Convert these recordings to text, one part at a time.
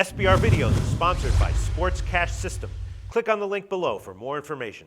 SBR Videos is sponsored by Sports Cash System. Click on the link below for more information.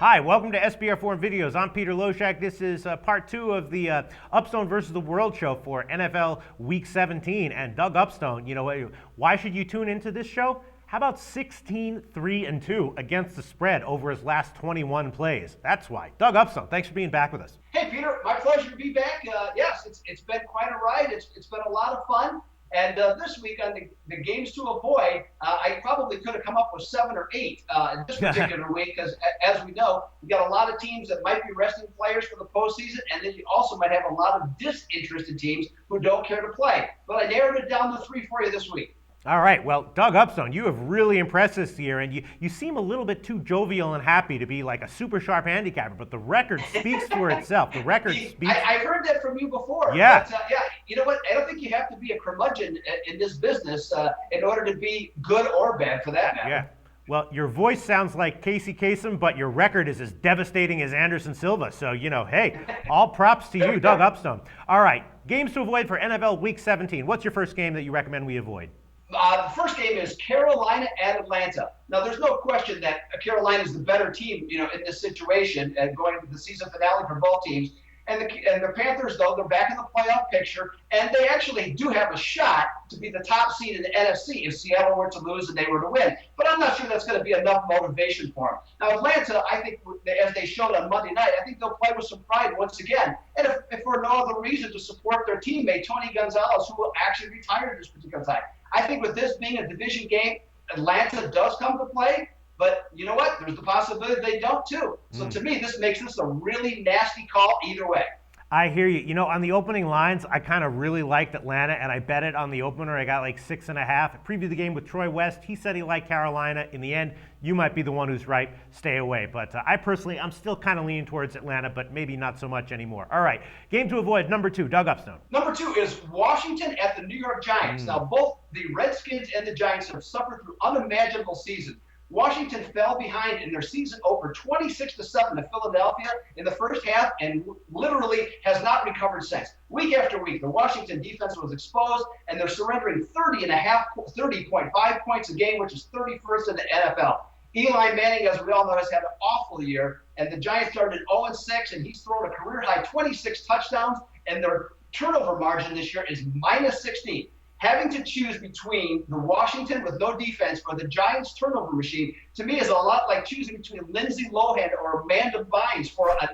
Hi, welcome to SBR Foreign Videos. I'm Peter Loshak. This is part two of the Upstone versus the World show for NFL Week 17. And Doug Upstone, you know, why should you tune into this show? How about 16-3-2 against the spread over his last 21 plays? That's why. Doug Upstone, thanks for being back with us. Hey, Peter, my pleasure to be back. Yes, it's been quite a ride. It's been a lot of fun. And this week on the games to avoid, I probably could have come up with 7 or 8 in this particular week because, as we know, we got a lot of teams that might be resting players for the postseason, and then you also might have a lot of disinterested teams who don't care to play. But I narrowed it down to 3 for you this week. All right, well, Doug Upstone, you have really impressed this year, and you seem a little bit too jovial and happy to be like a super sharp handicapper, but the record speaks for itself. The record speaks. I heard that from you before. Yeah. But, you know what? I don't think you have to be a curmudgeon in this business in order to be good or bad for that matter. Yeah. Well, your voice sounds like Casey Kasem, but your record is as devastating as Anderson Silva. So, you know, hey, all props to you, Doug Upstone. All right, games to avoid for NFL Week 17. What's your first game that you recommend we avoid? The first game is Carolina at Atlanta. Now, there's no question that Carolina is the better team, you know, in this situation and going to the season finale for both teams. And the Panthers, though, they're back in the playoff picture, and they actually do have a shot to be the top seed in the NFC if Seattle were to lose and they were to win. But I'm not sure that's going to be enough motivation for them. Now, Atlanta, I think, as they showed on Monday night, I think they'll play with some pride once again. And if for no other reason to support their teammate, Tony Gonzalez, who will actually retire at this particular time. I think with this being a division game, Atlanta does come to play. But you know what? There's the possibility they don't, too. So to me, this makes this a really nasty call either way. I hear you. You know, on the opening lines, I kind of really liked Atlanta, and I bet it on the opener. I got like 6.5. I previewed the game with Troy West. He said he liked Carolina. In the end, you might be the one who's right. Stay away. But I'm still kind of leaning towards Atlanta, but maybe not so much anymore. All right, game to avoid, number 2, Doug Upstone. Number 2 is Washington at the New York Giants. Now, both the Redskins and the Giants have suffered through unimaginable seasons. Washington fell behind in their season opener 26-7 to Philadelphia in the first half and literally has not recovered since. Week after week, the Washington defense was exposed, and they're surrendering 30.5 points a game, which is 31st in the NFL. Eli Manning, as we all know, has had an awful year, and the Giants started 0-6, and he's thrown a career-high 26 touchdowns, and their turnover margin this year is -16. Having to choose between the Washington with no defense or the Giants turnover machine, to me, is a lot like choosing between Lindsay Lohan or Amanda Bynes for a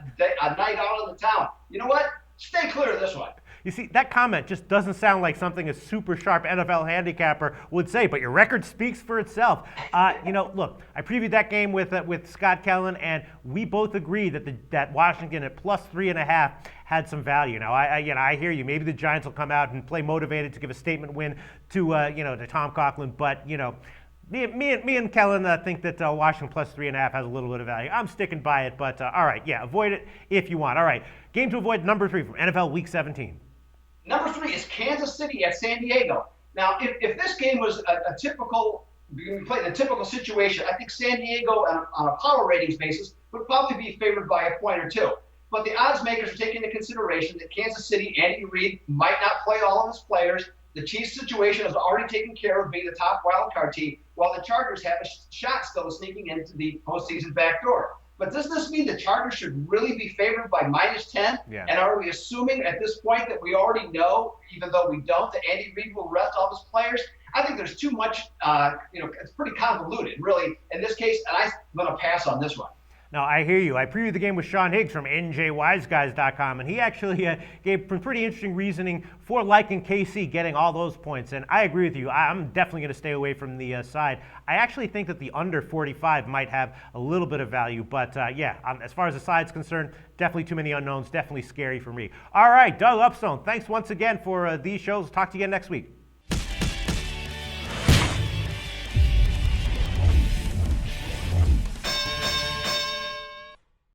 night out in the town. You know what? Stay clear of this one. You see, that comment just doesn't sound like something a super sharp NFL handicapper would say, but your record speaks for itself. You know, look, I previewed that game with Scott Kellen, and we both agreed that Washington at +3.5 had some value. Now, I hear you. Maybe the Giants will come out and play motivated to give a statement win to Tom Coughlin, but you know. Me and Kellen think that Washington +3.5 has a little bit of value. I'm sticking by it, but all right, yeah, avoid it if you want. All right, game to avoid, number 3 from NFL Week 17. Number 3 is Kansas City at San Diego. Now, if this game was a typical, played in a typical situation, I think San Diego on a power ratings basis would probably be favored by a point or 2. But the odds makers are taking into consideration that Kansas City, Andy Reid, might not play all of his players. The Chiefs' situation is already taken care of being the top wild card team, while the Chargers have a shot still of sneaking into the postseason backdoor. But does this mean the Chargers should really be favored by -10? Yeah. And are we assuming at this point that we already know, even though we don't, that Andy Reid will rest all his players? I think there's too much, it's pretty convoluted, really, in this case, and I'm going to pass on this one. Now, I hear you. I previewed the game with Sean Higgs from NJWiseGuys.com, and he actually gave pretty interesting reasoning for liking KC getting all those points. And I agree with you. I'm definitely going to stay away from the side. I actually think that the under 45 might have a little bit of value. But, as far as the side's concerned, definitely too many unknowns, definitely scary for me. All right, Doug Upstone, thanks once again for these shows. Talk to you again next week.